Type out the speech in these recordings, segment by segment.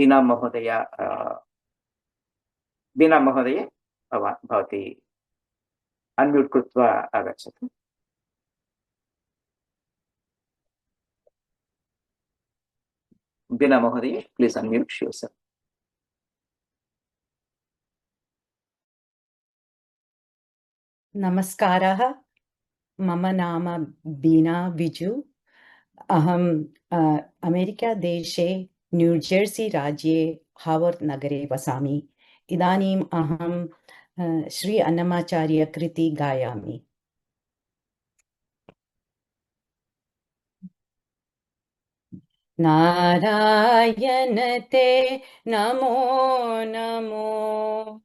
बीना महोदय बीना महोदये भवती अन्म्यूट् कृत्वा आगच्छतु। बीना महोदये, प्लीज अन्म्यूट योurself। नमस्कारः, मम नाम बीना बिजु। अहं अमेरिकादेशे न्यूजर्सी राज्ये हावर्ड् नगरे वसामि। इदानीम् अहं श्री अन्नमाचार्य कृति गायामि। नारायण ते नमो नमो,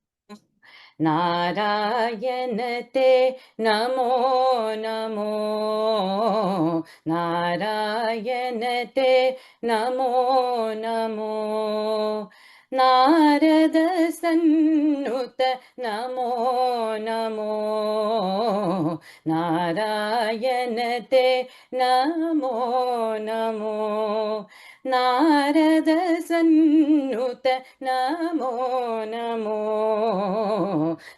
नारायण ते नमो नमो, नारायण ते नमो नमो, नारद सन्नुत नमो नमो, नारायण ते नमो नमो, नारद सन्नुत नमो नमो,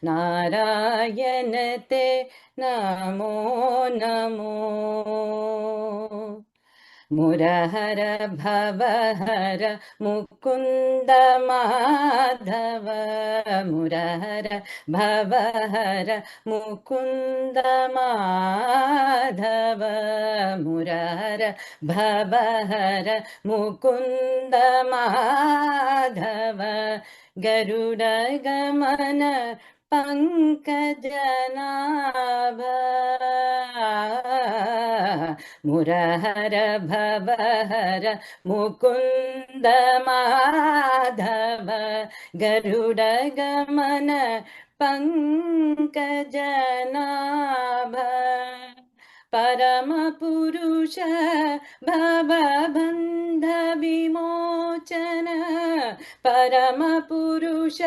नारायण ते नमो नमो। मुरहर भवहर मुकुंद माधव, मुरहर भवहर मुकुंद माधव, मुरहर भवहर मुकुंद माधव, गरुड़ गमन पंकजनाभ, मुरहर भवहर मुकुंद माधव, गरुड़ गमन पंकजनाभ, परम पुरुष भवबंध विमोचन, परम पुरुष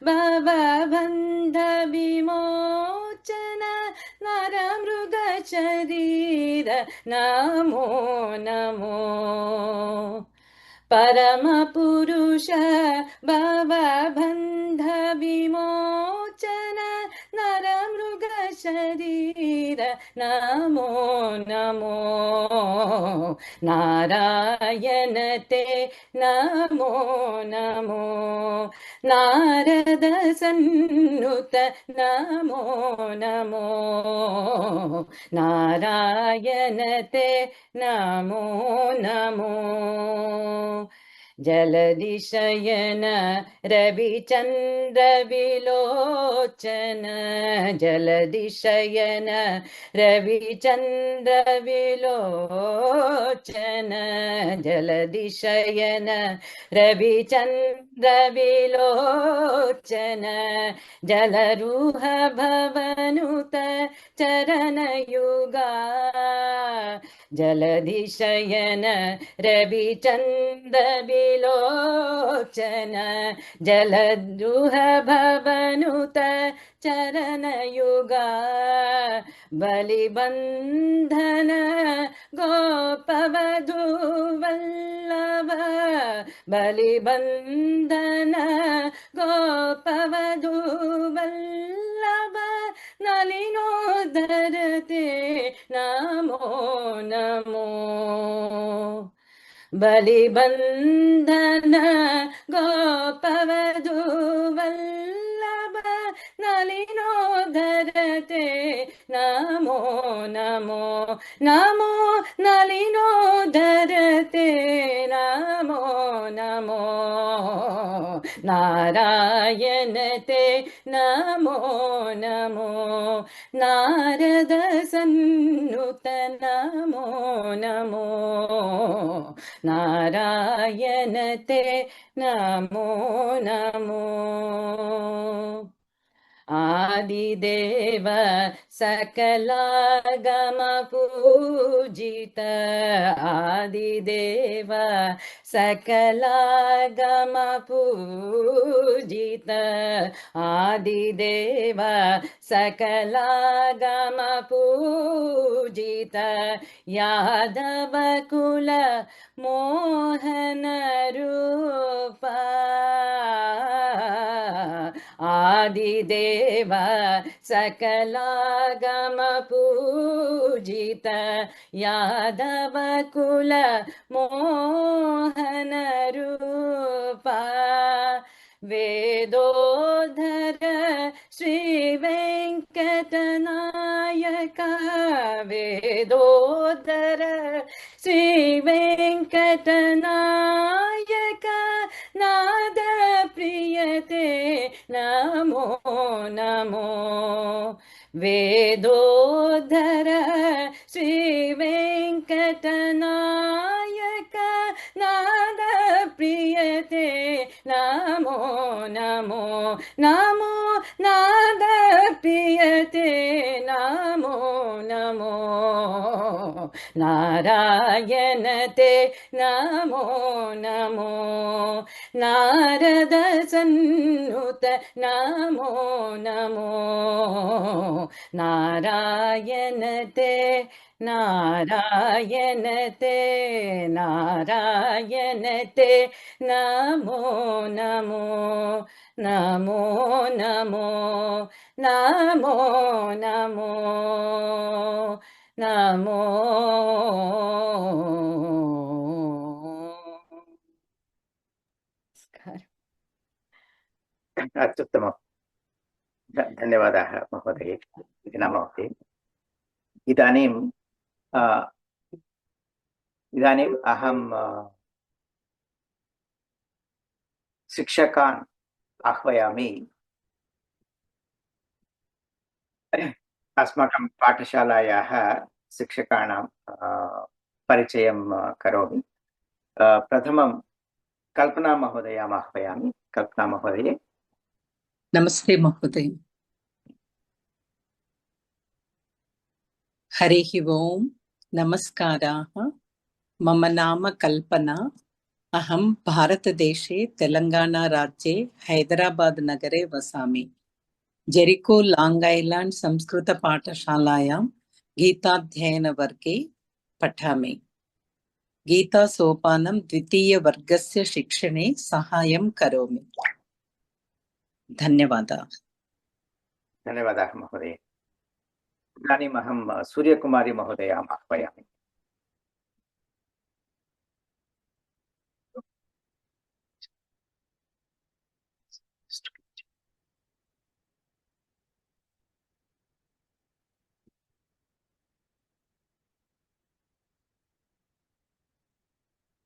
भवबंध विमोचन, नर मृग शरीर नमो नमो, परम पुरुष भवबंध विमोचन, नर मृग शरीर नमो नमो, नारायण ते नमो नमो, नारद सन्नुत नमो नमो, नारायण ते नमो नमो, जलदिशयन रविचन्द्र विलोचन, जलदिशयन रविचन्द्र विलोचन, जलदिशयन रविचन्द्र विलोचन, जलरूह भवनुत चरणयुगा, जलधिशयन रविचन्द्र विलोचन, जलद्रुह भवनुत चरणयुगा, बलिबन्धन गोपवधू वल्लभ, बलिबन्धन गोपवधू वल्लभ, नलिनोदर ते नमो नमो, बलिबन्धन गोपवधू वल्लभ, नलिनोदर ते नमो नमो, नमो नलिनोदर ते नमो नमो, नारायण ते नमो नमो, नारद सन्नुत नमो नमो, नारायण ते नमो नमो, आदिदेव सकलागमपूजित आदिदेव सकलागमपूजित आदिदेव सकलागमपूजित यादवकुल मोहन रूप आदिदेव सकलागमपूजित यादवकुल मोहन रूप वेदोधर श्री वेंकटनायक वेदोधर श्री वेंकटनायक नाद प्रियते नमो नमो वेदोधर श्री वेंकटनायक नाद प्रियते नमो नमो नमो नाद प्रियते नमो नमो नारायण ते नमो नमो नारद सन्नुत नमो नमो नारायण ते नारायण ते नारायण ते नमो नमो नमो नमो नमो नमो नमो अत्युत्तमम्। धन्यवादाः महोदये इति नामावते। इदानीम् अहं शिक्षकान् आह्वयामि। अस्माकं पाठशालायाः शिक्षकाणां परिचयं करोमि। प्रथमं कल्पना महोदयाम् आह्वयामि। कल्पना महोदये। नमस्ते महोदय। हरिः ओम्। नमस्काराः। मम नाम कल्पना। अहं भारतदेशे तेलङ्गानाराज्ये हैदराबाद् नगरे वसामि। जेरिको लाङ्ग् ऐलाण्ड् संस्कृतपाठशालायां गीताध्ययनवर्गे पठामि। गीतासोपानं द्वितीयवर्गस्य शिक्षणे साहाय्यं करोमि। धन्यवादाः। धन्यवादाः महोदय। इदानीम् अहं सूर्यकुमारी महोदयाम् आह्वयामि।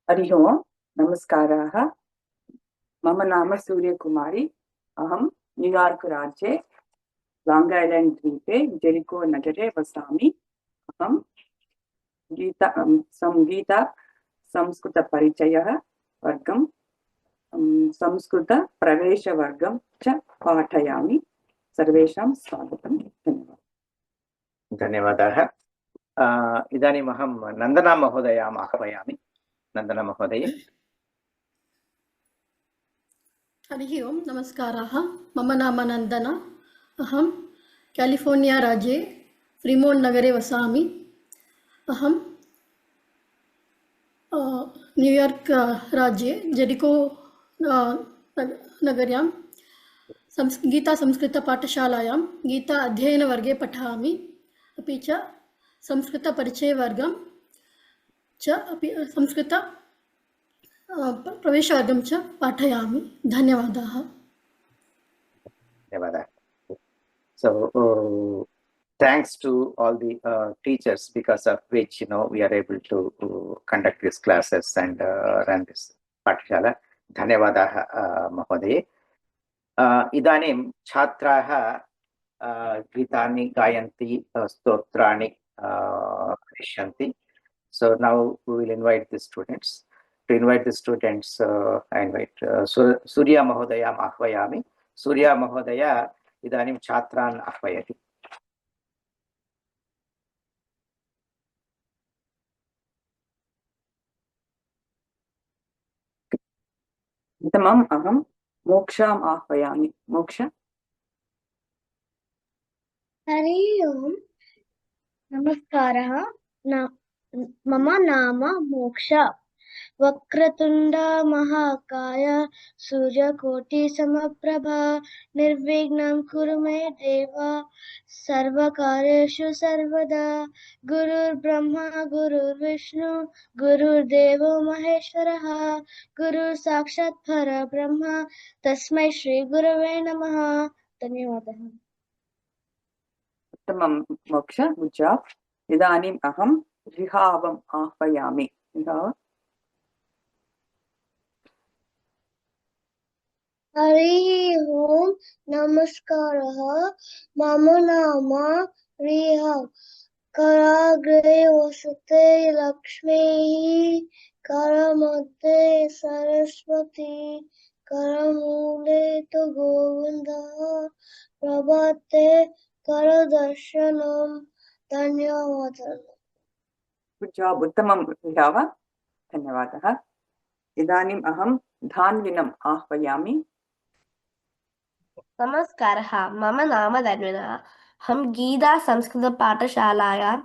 हरिः ओम्। नमस्काराः। मम नाम सूर्यकुमारी। अहं न्यूयार्क् राज्ये लाङ्ग् ऐलण्ड् द्वीपे जेरिको नगरे वसामि। अहं गीता संस्कृतपरिचयः वर्गं संस्कृतप्रवेशवर्गं च पाठयामि। सर्वेषां स्वागतं। धन्यवादाः। इदानीम् अहं नन्दना महोदयाम् आह्वयामि। नन्दना महोदये। हरिः ओम्। नमस्काराः। मम नाम नन्दना। अहं केलिफोर्निया राज्ये फ्रीमोण्ट् नगरे वसामि। अहं न्यूयार्क् राज्ये जेरिको नगर्यां गीतासंस्कृतपाठशालायां गीता अध्ययनवर्गे पठामि। अपि च संस्कृतपरिचयवर्गं च अपि संस्कृत प्रवेशवर्गं च पाठयामि। धन्यवादाः। धन्यवादाः। So thanks to all the teachers, because of which we are able to conduct these classes and run this pathshala. धन्यवादाः महोदये। इदानीं छात्राः गीतानि गायन्ति, स्तोत्राणि करिष्यन्ति. So now we will invite the students. To invite the students, I invite Surya Mahodayam Ahvayami. Surya Mahodaya इदानीं छात्रान् आह्वयति। प्रथमम् अहं मोक्षाम् आह्वयामि। मोक्ष। हरि ओम् नमस्कारः मम नाम मोक्ष वक्रतुण्ड महाकाय सूर्यकोटिसमप्रभा निर्विघ्नं कुरु मे देव सर्वकार्येषु सर्वदा गुरुर्ब्रह्मा गुरुर्विष्णु गुरुर्देवो महेश्वरः गुरुः साक्षात् परब्रह्म तस्मै श्रीगुरवे नमः। धन्यवादः। उत्तमं मोक्ष, गुड जॉब। इदानीम् अहं रिहावम् आह्वयामि। रिहाव। हरि ओम् नमस्कारः मम नाम रिहाव कराग्रे वसते लक्ष्मीः करमध्ये सरस्वती करमूले तु गोविन्दः प्रभाते करदर्शनम्। धन्यवादः। गुड जॉब। उत्तमं रिहाव, धन्यवादः। इदानीम् अहं धान्विनम् आह्वयामि। नमस्कारः मम नाम धन्विनः अहं गीता संस्कृतपाठशालायां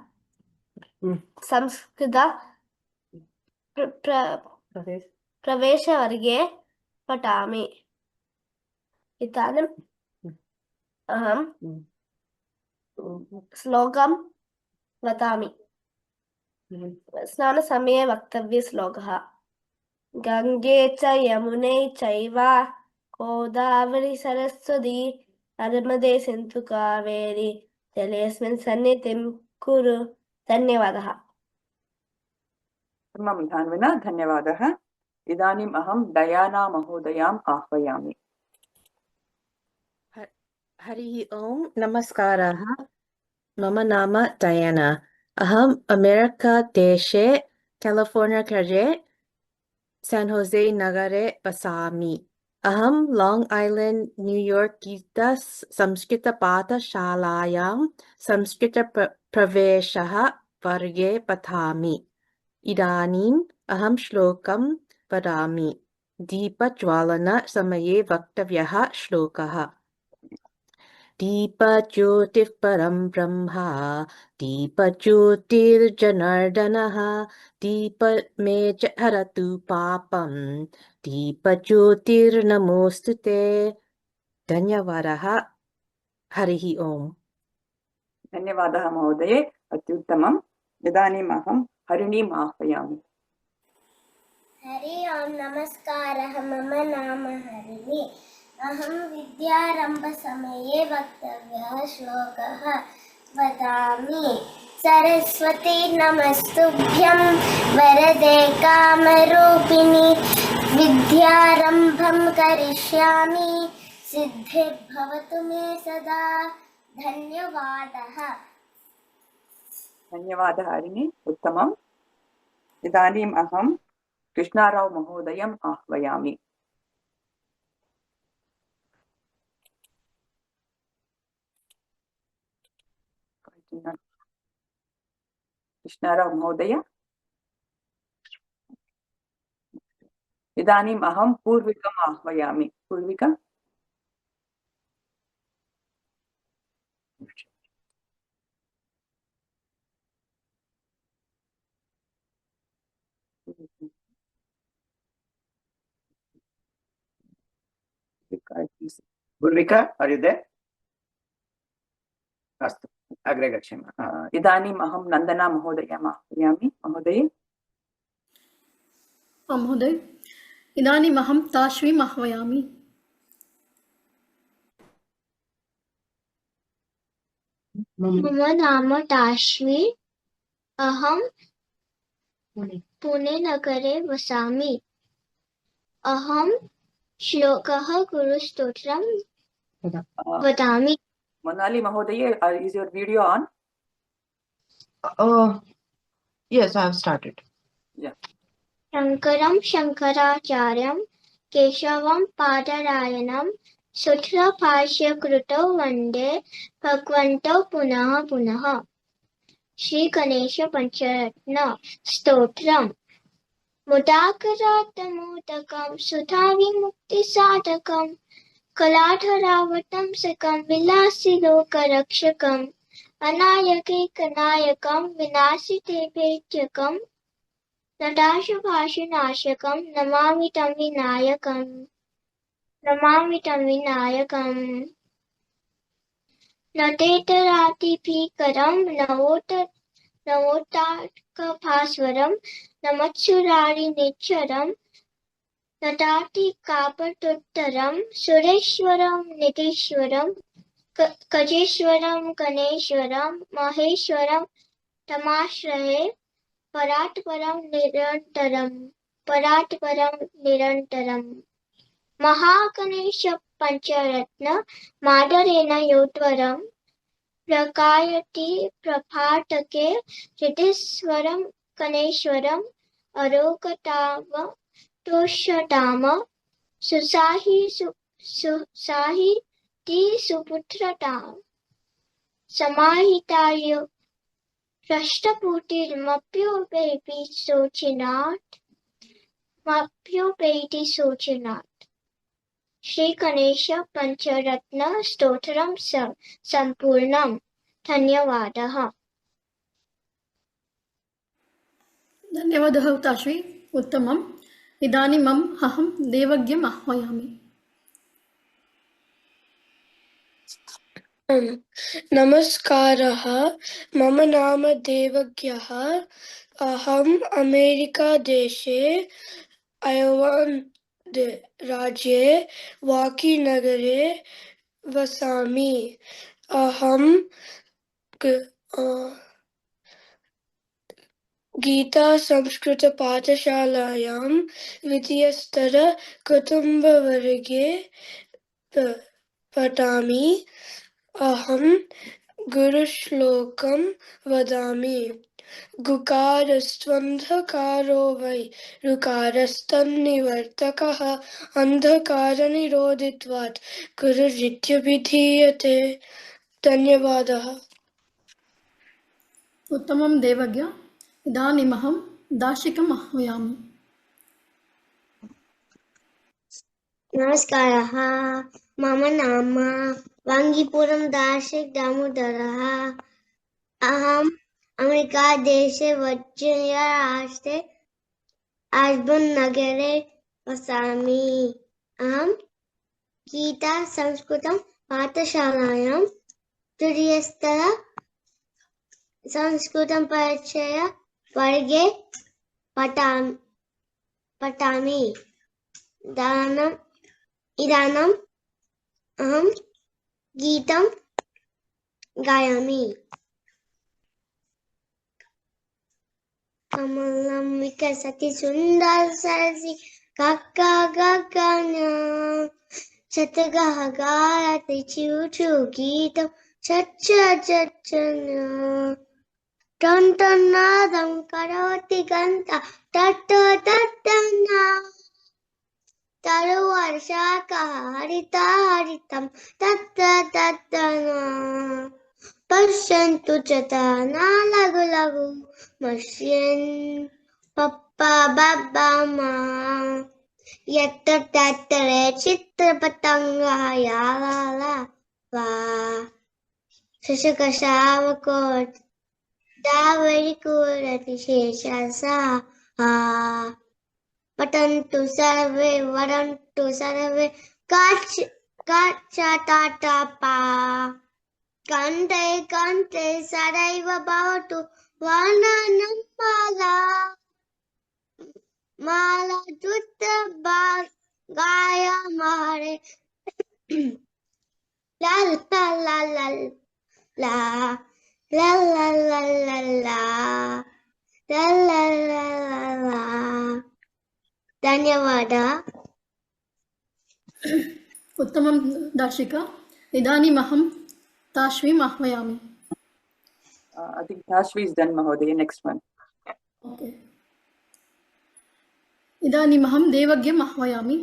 संस्कृत प्रवेशवर्गे पठामि। इदानीम् अहं श्लोकं वदामि। स्नानसमये वक्तव्यश्लोकः। गङ्गे च यमुने चैव गोदावरी सरस्वती नर्मदे सिन्धु कावेरी जलेऽस्मिन् सन्निधिं कुरु। धन्यवादः। उत्तमं धान्विन, धन्यवादः। इदानीम् अहं डयाना महोदयाम् आह्वयामि। हरिः ओम् नमस्कारः मम नाम डयाना अहम् अमेरिका देशे कैलिफोर्निया राज्ये सैन् होसे नगरे वसामि। अहं लाङ्ग् ऐलण्ड् न्यूयार्क् गीता संस्कृतपाठशालायां संस्कृतप्रवेशः वर्गे पठामि। इदानीम् अहं श्लोकं वदामि। दीपज्वालनसमये वक्तव्यः श्लोकः। दीपज्योतिः परं ब्रह्म दीपज्योतिर्जनार्दनः दीप मे च हरतु पापं दीपज्योतिर्नमोऽस्तु ते। धन्यवादः। हरिः ओम्। धन्यवादः महोदये, अत्युत्तमम्। इदानीम् अहं हरिणीम् आह्वयामि। हरि ओम् नमस्कारः मम नाम हरिणी अहं विद्यारम्भसमये वक्तव्यः श्लोकः वदामि। सरस्वती नमस्तुभ्यं वरदे कामरूपिणि विद्यारम्भं करिष्यामि सिद्धिर्भवतु मे सदा। धन्यवादः। धन्यवादः हरिणी, उत्तमम्। इदानीम् अहं कृष्णाराव महोदयम् आह्वयामि। कृष्णाराव महोदय। इदानीम् अहं पूर्विकम् आह्वयामि। Poorvika. Purvika, are you there? अस्तु, अग्रे गच्छामः। इदानीम् अहं नन्दना महोदयम् आह्वयामि। महोदये। महोदय इदानीम् अहं ताश्वीम् आह्वयामि। मम नाम ताश्वी अहं पुणे नगरे वसामि। अहं श्लोकः गुरुस्तोत्रं वदामि। मोनाली महोदये, is your video on? Yes, I have started. Yeah. शङ्करं शङ्कराचार्यं केशवं पादरायणं सूत्रभाष्यकृतौ वन्दे भगवन्तौ पुनः पुनः। श्रीगणेशपञ्चरत्न स्तोत्रम्। मुदाकरात्तमोदकं सुधाविमुक्तिसाधकं कलाधरावतंसकं विलासिलोकरक्षकम् अनायकैकनायकं विनाशिते भेद्यकं नटाशभाषनाशकं नमामि तं विनायकम्। नटेतरातिभीकरं नवोत्ताटकभास्वरं नमत्सुरारिनिच्चरं नटातिकापटोत्तरं सुरेश्वरं नितीश्वरं गजेश्वरं गणेश्वरं महेश्वरं तमाश्रये परात्परं निरन्तरम्। महागणेश पञ्चरत्न मादरेण योद्वरं प्रकायति प्रभातके हृदिस्वरं गणेश्वरम् अरोगताम सुसाहि सुपुत्रताम् समाहिताय राष्ट्रपूतिर्मप्योपैति शोचिनात् श्री गणेश पंचरत्न स्तोत्रम संपूर्णम्। धन्यवादः। धन्यवादः ताश्वी, उत्तमम्। इदानीम् अहं देवज्ञम् आह्वयामि। नमस्कारः, मम नाम देवज्ञः। अहम् अमेरिकादेशे अयोवा राज्ये वाकी नगरे वसामि। अहं गीता संस्कृत पाठशालायां द्वितीयस्तर कुटुम्बवर्गे पठामि। अहं गुरुश्लोकं वदामि। गुकारस्त्वन्धकारो वै ऋकारस्तन्निवर्तकः अन्धकारनिरोधित्वात् गुरुरित्यभिधीयते। धन्यवादः। उत्तमं देवज्ञ। इदानीम् अहं दाशिकम् आह्वयामि। नमस्कारः, मम नाम वाङ्गीपुरं दाशिक दामोदरः। अहम् अमेरिकादेशे वर्जीनिया राज्ये आस्बर्न् नगरे वसामि। अहं गीता संस्कृतं पाठशालायां तृतीयस्तर संस्कृतं परिचय वर्गे पठामि। इदानीम् अहं गीतं गायामि। कमलं विकसति सुन्दर सरसि गगन शतगः गायति चिउ गीतं चच्चन टन्टन्नादं करोति गन्ता टट्टना तरुवर्षाकः हरितं तत्तना पश्यन्तु च तना लघु मश्यन् पप्पा बाबा मा यत्र तत्र चित्रपतङ्गः याला वा शशकशावकोट दावरिकुरतिशेषसा पठन्तु सर्वे वदन्तु सर्वे काचटाटपा कण्ठे सदैव भवतु वर्णनं माला गायामहे ला ला ला ला ला ला ला ला ला ला। धन्यवादः। उत्तमं दाशिका। इदानीम् अहं ताश्वीम् आह्वयामि। I think Tashvi is done, Mahoday. Next one. Okay. इदानीम् अहं देवज्ञम् आह्वयामि।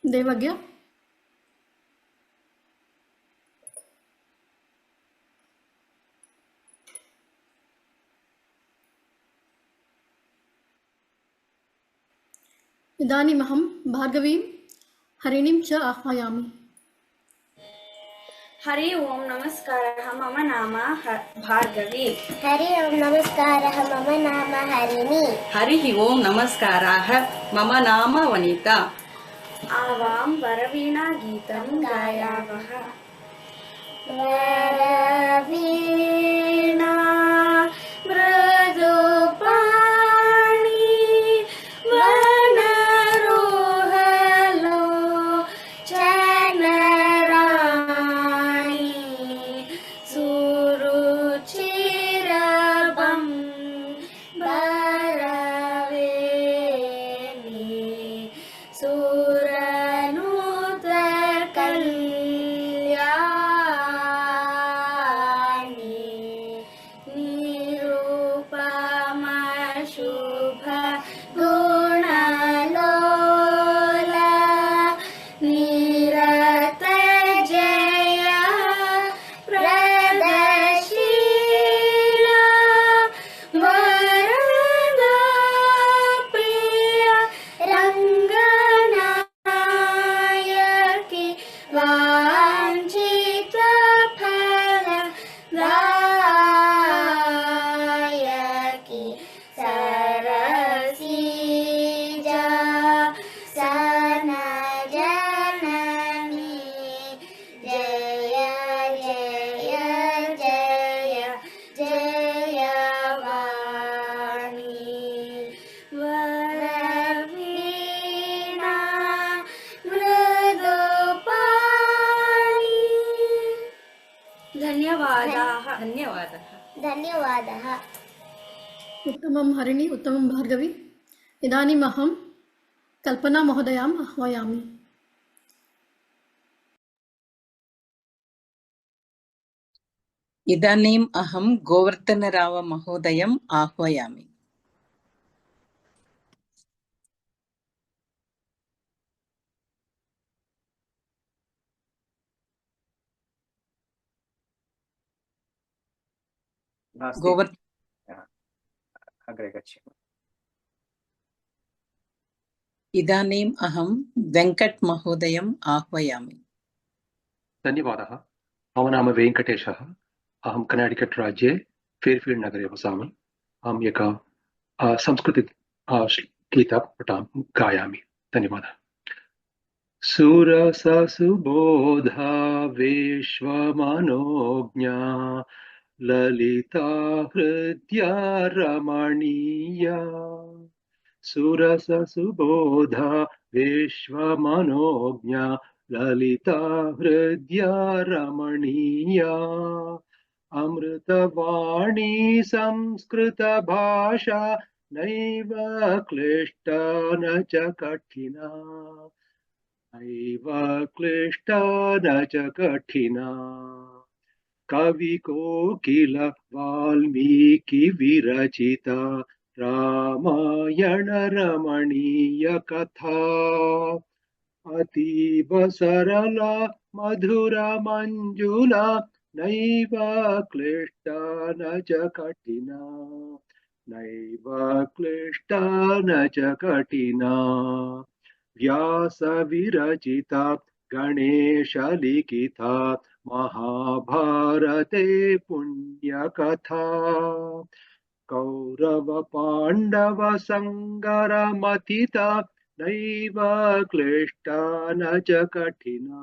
देवज्ञ इदानीमहं भार्गवीं हरिणीं च आह्वयामि। हरि ओम नमस्कारः मम नाम भार्गवी। हरि ओम नमस्कारः मम नाम हरिणी। हरिः ओम नमस्काराः मम नाम वनिता। आवां वरवीणा गीतं गायावः। वरवीणा मृदुपाणि वनरोहलो चनराणि सुरुचिरभं वरवेणि सुरनुतकल्याणि निरुपमशुभ गुणलोला निरतजय प्रदशीला वरदा प्रिय रङ्गनायकि वाञ्छितफलदायकि सरसीजा सनजननी जय जय जय जयवाणी वरवीणा मृदुपाणि। धन्यवादाः। धन्यवादः। उत्तमं हरिणी, उत्तमं भार्गवी। इदानीमहं कल्पना महोदयाम् आह्वयामि। इदानीम् अहं गोवर्धनराव महोदयम् आह्वयामि। अग्रे गच्छामि। इदानीम् अहं वेङ्कट महोदयम् आह्वयामि। धन्यवादः। मम नाम वेङ्कटेशः। अहं कर्णाटक राज्ये फेर्फील्ड् नगरे वसामि। अहम् एकं संस्कृतगीतं गायामि। धन्यवादः। सुरससुबोधा विश्वमनोज्ञा ललिता हृद्या रमणीया। सुरससुबोधा विश्वमनोज्ञा ललिता हृद्या रमणीया। अमृतवाणी संस्कृतभाषा नैव क्लिष्टा न च कठिना। नैव क्लिष्टा न च कठिना। कविकोकिल वाल्मीकि विरचिता रामायण रमणीय कथा। अतीव सरला मधुरा मंजुला नैव क्लिष्टा न च कठिना। नैव क्लिष्टा न च कठिना। व्यास विरचिता गणेश लिखिता महाभारते पुण्यकथा। कौरव पांडव संगरमथिता नैव क्लिष्टा न च कठिना।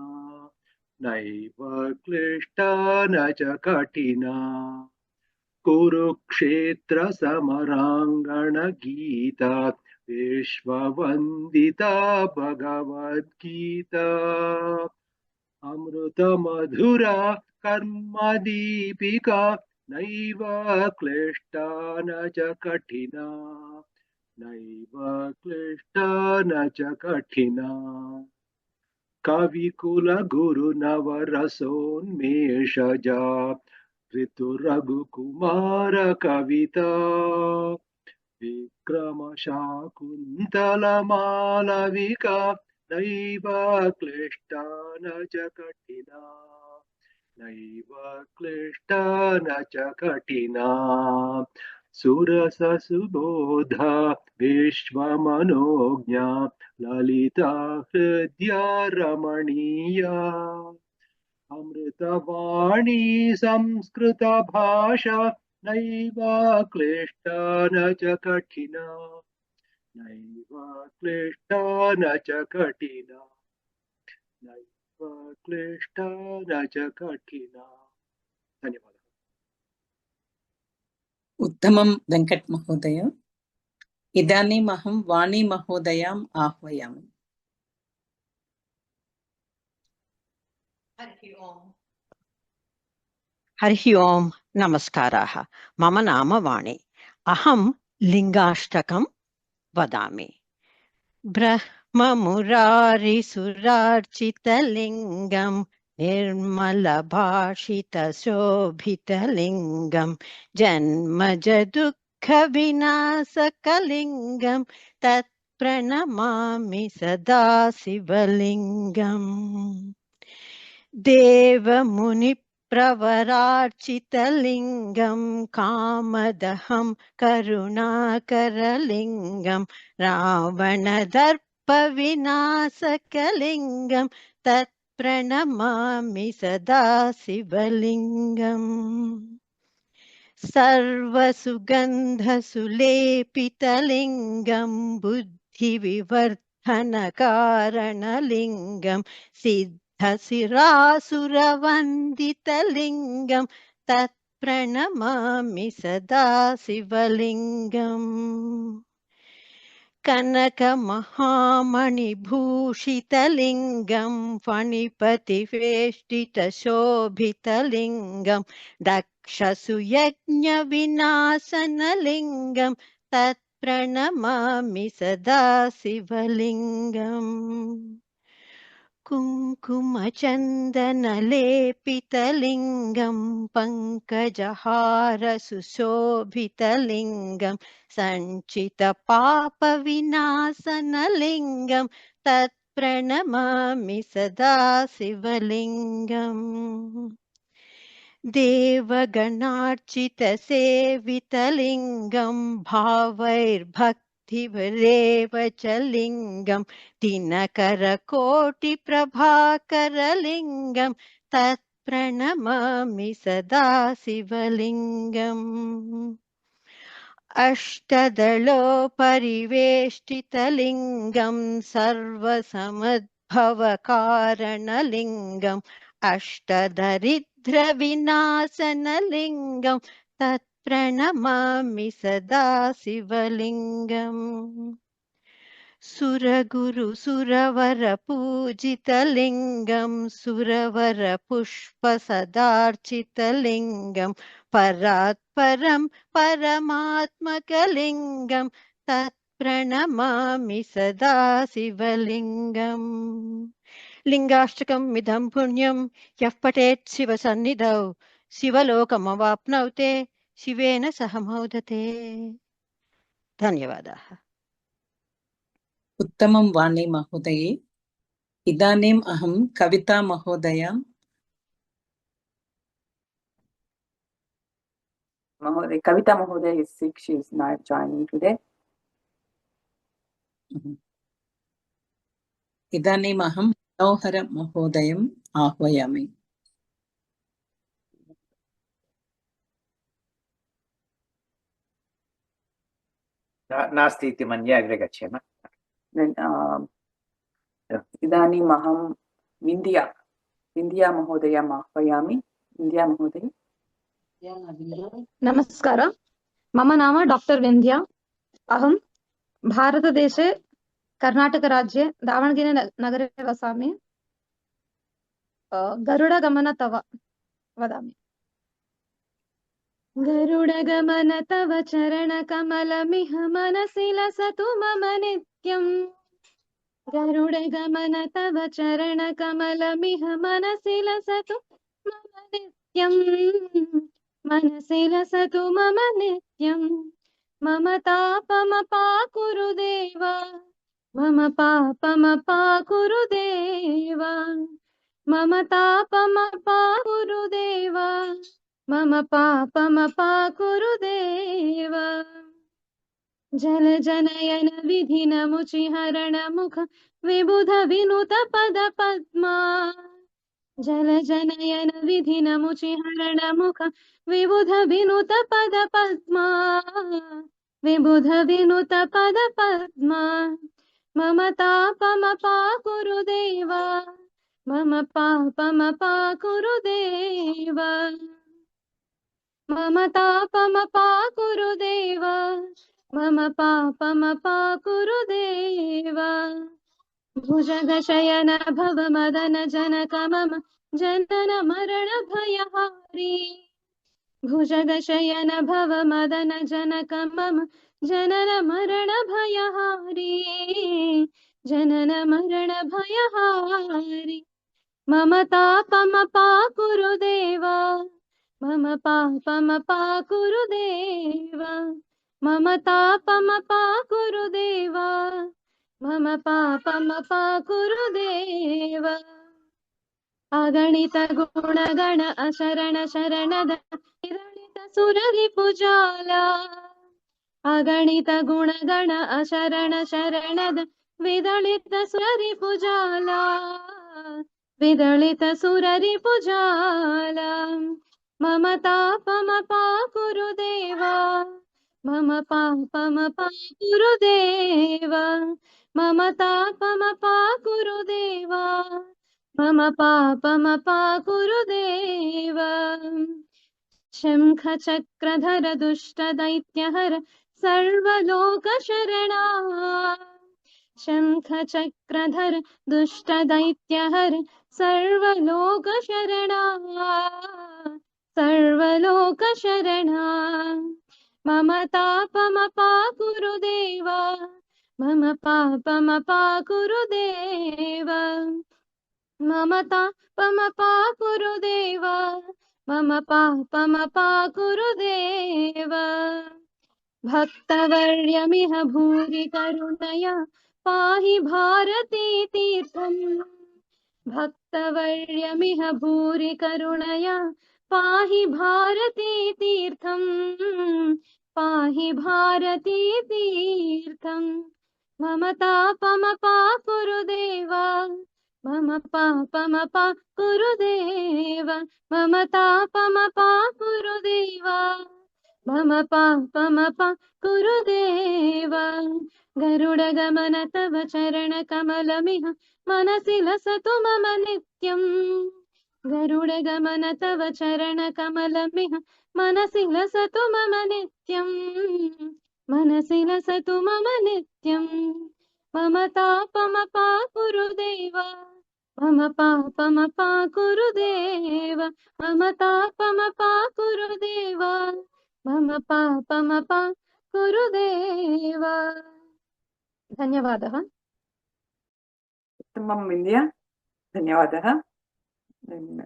नैव क्लिष्टा न च कठिना। कुरुक्षेत्र समरांगण गीता विश्ववंदिता भगवद्गीता। अमृत मधुरा कर्म दीपिका नैव क्लिष्टा न च कठिना। नैव क्लिष्टा न च कठिना। कविकुल गुरु नवरसोन्मेषजा ऋतु रघुकुमार कविता। विक्रम शाकुन्तल मालविका नैव क्लिष्टा न च कठिना नैव क्लिष्टा न च कठिना सुरससुबोधा विश्वमनोज्ञा ललिता हृद्या रमणीया अमृतवाणी संस्कृतभाषा नैव क्लिष्टा न च कठिना नैव क्लिष्टा न च कठिना नैव क्लिष्टा न च कठिना धन्यवादः उत्तमं वेङ्कट महोदय। इदानीम् अहं वाणी महोदयाम् आह्वयामि। हरिः ओम् नमस्काराः। मम नाम वाणी। अहं लिङ्गाष्टकं वदामि। ब्रह्ममुरारिसुरार्चितलिङ्गं निर्मलभाषितशोभितलिङ्गं जन्मजदुःखविनाशकलिङ्गं तत्प्रणमामि सदा शिवलिङ्गम्। देवमुनिप्रवरार्चितलिङ्गं कामदहं करुणाकरलिङ्गं रावणदर्पविनाशकलिङ्गं तत्प्रणमामि सदा शिवलिङ्गम्। सर्वसुगन्धसुलेपितलिङ्गं बुद्धिविवर्धनकारणलिङ्गं सिद्धशिरासुरवन्दितलिङ्गं तत्प्रणमामि सदा शिवलिङ्गम्। कनकमहामणिभूषितलिङ्गं फणिपतिवेष्टितशोभितलिङ्गं दक्षसुयज्ञविनाशनलिङ्गं तत्प्रणमामि सदा शिवलिङ्गम्। कुङ्कुमचन्दनलेपितलिङ्गं पङ्कजहारसुशोभितलिङ्गं सञ्चितपापविनाशनलिङ्गं तत्प्रणमामि सदा शिवलिङ्गम्। देवगणार्चितसेवितलिङ्गं भावैर्भक्तिभिरेव च लिङ्गं दिनकरकोटिप्रभाकरलिङ्गं तत्प्रणमामि सदा शिवलिङ्गम्। अष्टदलोपरिवेष्टितलिङ्गं सर्वसमद्भवकारणलिङ्गं अष्टदरिद्रविनाशनलिङ्गं तत्प्रणमामि सदा शिवलिङ्गम्। सुरगुरुसुरवरपूजितलिङ्गं सुरवरपुष्पसदार्चितलिङ्गं परात्परं परमात्मकलिङ्गं तत्प्रणमामि सदा शिवलिङ्गम्। लिङ्गाष्टकम् इदं पुण्यं यः पठेत् शिवसन्निधौ शिवलोकमवाप्नोते शिवेन सह मोदते। धन्यवादाः। उत्तमं वाणी महोदये। इदानीम् अहं कविता महोदयां Mahoday, Kavita Mahoday is sick. She is not joining today. इदानीम् अहं मनोहर महोदयम् आह्वयामि। नास्ति इति मन्ये अग्रे गच्छेम। इदानीम् अहं विन्द्या महोदयम् आह्वयामि। विन्द्या महोदय। नमस्कार, मम नाम डॉक्टर विन्द्या। अहं भारतदेशे कर्नाटकराज्ये दावणगेरे नगरे वसामि। गरुडगमन तव वदामि। गरुडगमन तव चरणकमलमिह मनसि लसतु मम नित्यम्। गरुडगमन तव चरणकमलमिह मनसि लसतु मम नित्यम्। मनसि लसतु मम नित्यम्। मम तापमपाकुरु देव मम पापमपाकुरु देव मम तापमपाकुरु देव मम पापमपाकुरु देव जलजनयन विधिनमुचिहरण मुख विबुध विनुत पद पद्मा जलजनयन विधिनमुचिहरण मुख विबुध विनुत पद पद्मा विबुध विनुत पद पद्मा मम तापमपाकुरु देव मम पापमपाकुरु देव मम तापमपाकुरु देव मम पापमपाकुरु देव भुजगशयन भव मदन जनक मम जनन मरण भयहारी भुजगशयन भव मदन जनक मम जनन मरण भयहारी जनन मरण भयहारी मम तापमपाकुरु देव मम पापमपाकुरु देव मम तापमपाकुरु देव मम पापमपाकुरु देव अगणित गुणगण अशरण शरणद विदलित सुररिपुजाला अगणित गुणगण अशरण शरणद विदलित सुररिपुजाला विदलित सुररिपुजाला मम तापमपाकुरु देव मम पापमपाकुरु देव मम तापमपाकुरु देव मम पापमपाकुरु देव शङ्खचक्रधर दुष्टदैत्यहर सर्वलोकशरणा शङ्खचक्रधर दुष्टदैत्यहर सर्वलोकशरणा सर्वलोकशरणा मम तापमपाकुरु देव मम पापमपाकुरु देव मम तापमपाकुरु देव मम पापमपाकुरु देव भक्तवर्यमिह भूरि करुणया पाहि भारती तीर्थम् भक्तवर्यमिह भूरि करुणया पाहि भारती तीर्थम् पाहि भारती तीर्थम् मम तापमपाकुरु देव मम पापमपाकुरु देव मम तापमपाकुरु देव मम पापमपाकुरु देव गरुडगमन तव चरणकमलमिह मनसि लसतु मम नित्यम् गरुडगमन तव चरणकमलमिह मनसि लसतु मम नित्यम् मनसि लसतु मम नित्यम् मम तापमपाकुरु देव मम पापमपाकुरु देव मम तापमपाकुरु देव मम पापमपाकुरु देव धन्यवादः उत्तमं विन्द्या धन्यवादः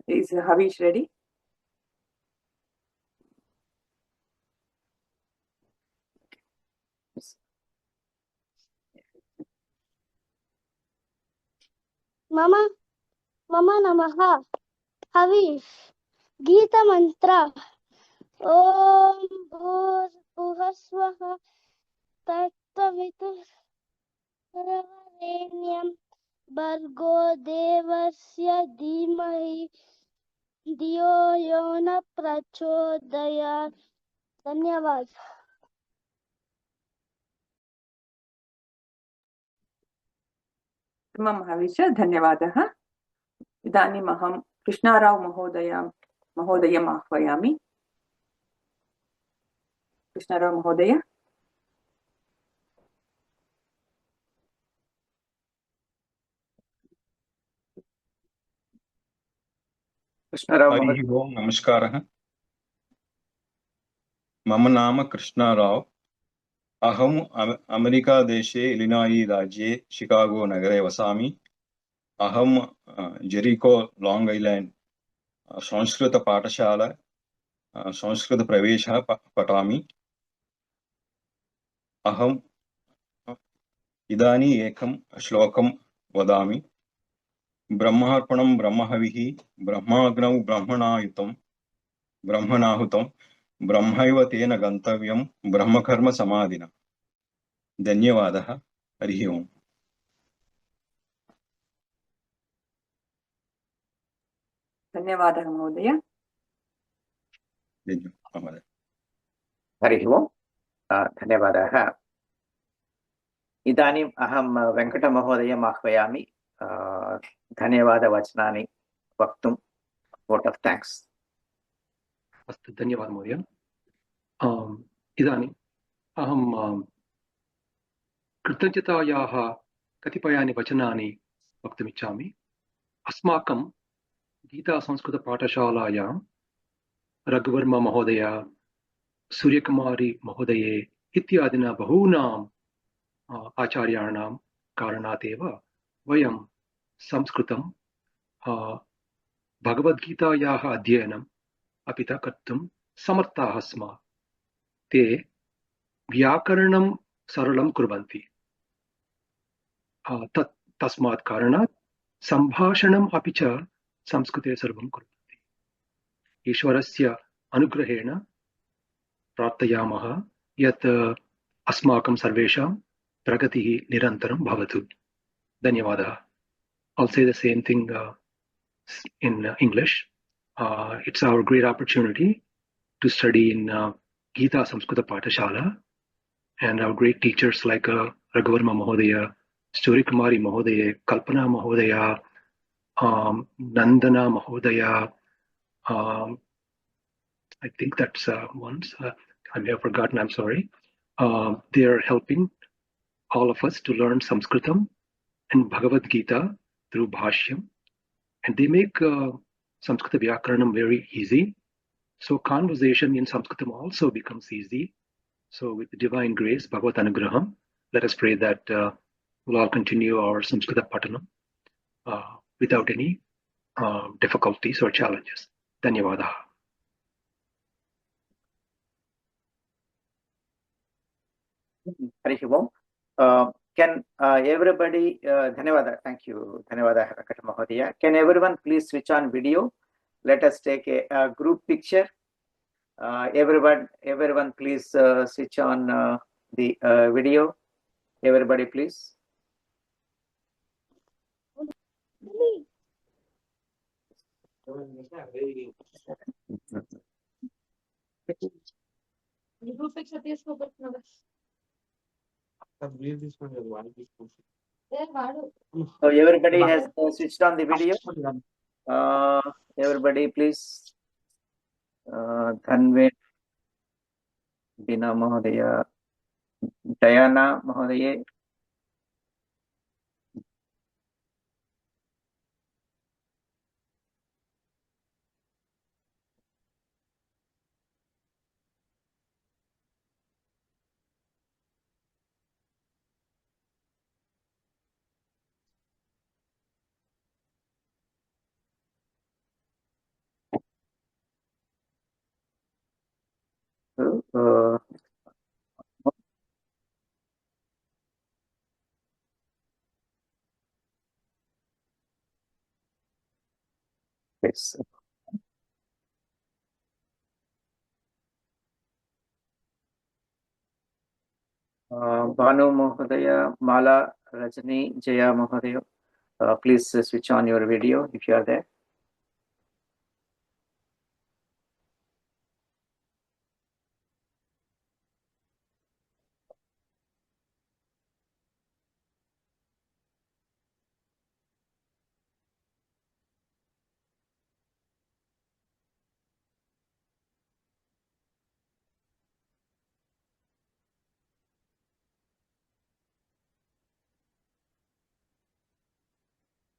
Is Havish ready? मम नमः हविष गीतमन्त्र ॐ भूर्भुवः स्वः तत्सवितुर्वरेण्यं भर्गो देवस्य धीमहि धियो यो न प्रचोदयात् धन्यवाद उत्तमं हविष धन्यवादः इदानीम् अहं कृष्णाराव महोदयम् आह्वयामि कृष्णाराव महोदय हरिः ओम नमस्कारः मम नाम कृष्णाराव अहम् अमेरिका देशे इलिनायि राज्ये शिकागो नगरे वसामि अहं जेरिको लांग ऐलैंड संस्कृत पाठशाला संस्कृत प्रवेशः पठामि अहं इदानी एकं श्लोकं वदामि। ब्रह्मार्पणं ब्रह्महविः ब्रह्माग्नौ ब्रह्मणाहुतं ब्रह्मैव तेन गन्तव्यं ब्रह्मकर्म समाधिना। धन्यवादः। हरिः ओम्। धन्यवादः महोदय। हरिः ओम्। धन्यवादाः। इदानीम् अहं वेङ्कटमहोदयम् आह्वयामि धन्यवादवचनानि वक्तुं। Vote of thanks. अस्तु, धन्यवादः महोदय। इदानीम् अहं कृतज्ञतायाः कतिपयानि वचनानि वक्तुमिच्छामि। अस्माकं गीतासंस्कृतपाठशालायां रघुवर्मा महोदय, सूर्यकुमारी महोदये इत्यादिना बहूनां आचार्याणां कारणात् एव वयं संस्कृतं भगवद्गीतायाः अध्ययनम् अपि च कर्तुं समर्थाः स्मः। ते व्याकरणं सरलं कुर्वन्ति। तस्मात् कारणात् सम्भाषणम् अपि च संस्कृते सर्वं कुर्वन्ति। ईश्वरस्य अनुग्रहेण प्रार्थयामः यत् अस्माकं सर्वेषां प्रगतिः निरन्तरं भवतु। धन्यवादः। I'll say the same thing in English. It's our great opportunity to study in Gita Samskrita Pathashala, and our great teachers like Raghuvarma Mahodaya, Suryakumari Mahodaya, Kalpana Mahodaya, Nandana Mahodaya. I think that's once. I may have forgotten, I'm sorry. They are helping all of us to learn Sanskritam and Bhagavad Gita through Bhashyam, and they make Samskrita Vyakaranam very easy. So conversation in Sanskritam also becomes easy. So with the divine grace, Bhagavad Anugraham, let us pray that we'll all continue our Samskrita Patanam without any difficulties or challenges. Dhanyavadah. Harihi Om. Can everybody, Dhanyavada, thank you, Dhanyavada Venkata Mahodaya. Can everyone please switch on video? Let us take a group picture. Everyone please switch on the video. Everybody please. So everybody has switched on the video. Everybody please. Dhanve, Dina Mahodaya, Diana Mahodaya. Yes. Banu Mahodaya, Mala, Rajani, Jaya Mahodaya, please switch on your video if you are there.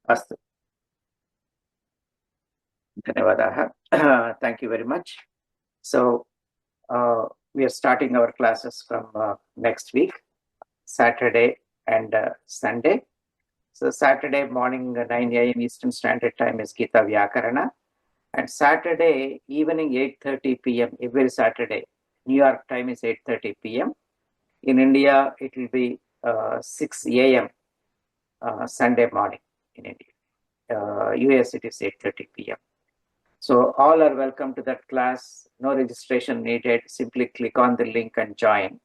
Astu. Dhanyavadaha. Thank you very much. So we are starting our classes from next week, Saturday and Sunday. So Saturday morning 9 a.m. Eastern Standard Time is Gita Vyakarana, and Saturday evening 8:30 p.m. every Saturday. New York time is 8:30 p.m. In India, it will be 6 a.m. Sunday morning in India. US it is 8:30 p.m. So all are welcome to that class. No registration needed. Simply click on the link and join.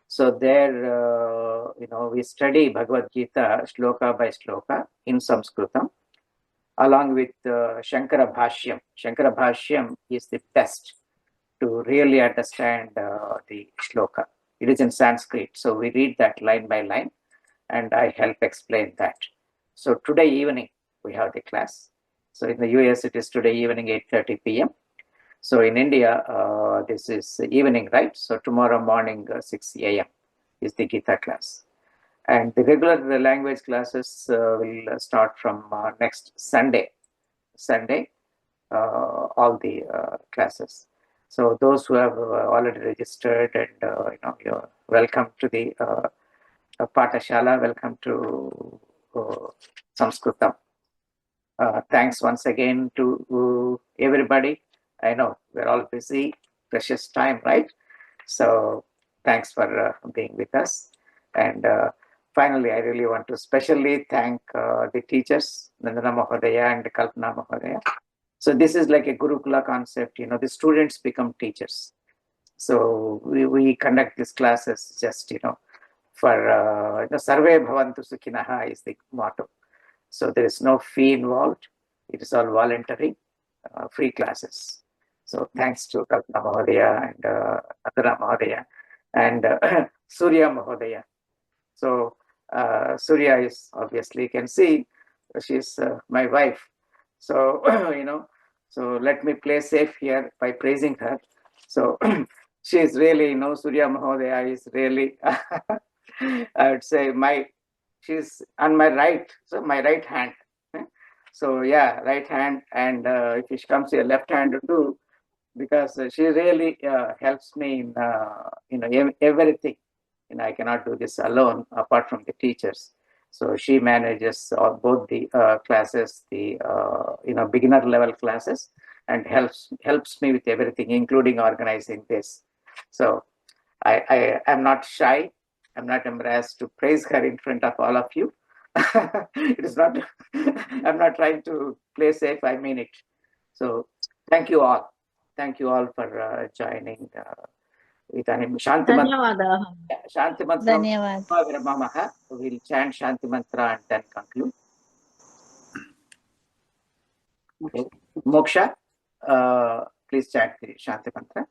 So there, we study Bhagavad Gita shloka by shloka in Sanskritam, along with Shankara Bhashyam. Shankara Bhashyam is the best to really understand the shloka. It is in Sanskrit, so we read that line by line, and I help explain that. So today evening we have the class. So in the US it is today evening 8:30 p.m. So in India this is evening, right? So tomorrow morning 6 a.m. is the Gita class. And the regular language classes will start from next Sunday, all the classes. So those who have already registered, and you're welcome to the Pathashala, welcome to Sanskritam. Thanks once again to everybody. I know we're all busy, precious time, right? So thanks for being with us. And finally, I really want to specially thank the teachers, Nandana Mahodaya and Kalpana Mahodaya. So this is like a Gurukula concept, the students become teachers. So we conduct these classes just, for Sarve Bhavantu Sukhinaha is the motto. So there is no fee involved. It is all voluntary, free classes. So thanks to Kalpana Mahodaya and Nandana Mahodaya and Surya Mahodaya. So Surya is obviously, you can see, she's my wife. So, so let me play safe here by praising her. So she is really, Surya Mahodaya is really, I would say she's on my right, so my right hand. So yeah, right hand, and if she comes here, left hand too, because she really helps me in everything. I cannot do this alone apart from the teachers. So she manages both the classes, the beginner level classes, and helps me with everything, including organizing this. So I am not shy. I'm not embarrassed to praise her in front of all of you. It is not. I'm not trying to play safe. I mean it. So thank you all. Thank you all for joining. Shanti Mantra. We'll chant Shanti Mantra and then conclude. Okay. Moksha, please chant the Shanti Mantra.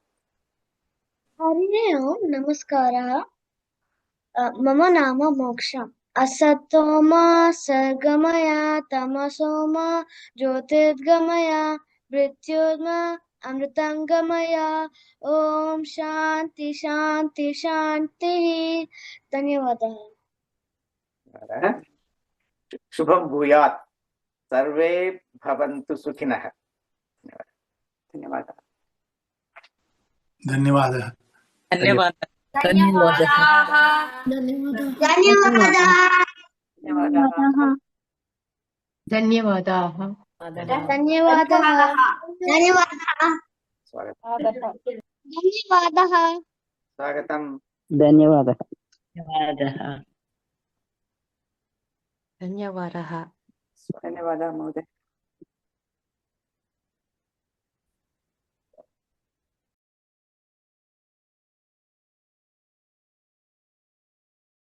Hare Om, Namaskara. Mama Nama Moksha. Asatoma Sargamaya Tamasoma Jyotirgamaya Mrityurma Amritangamaya. Om Shanti Shanti Shanti. Dhanyavadah. Shubham Bhuyat. Sarve Bhavantu Sukhinah. Dhanyavadah. ಧನ್ಯವಾದ. ಧನ್ಯವಾದ. Swagatam. ಧನ್ಯವಾದः. ಧನ್ಯವಾದ ಮಹೋದಯ.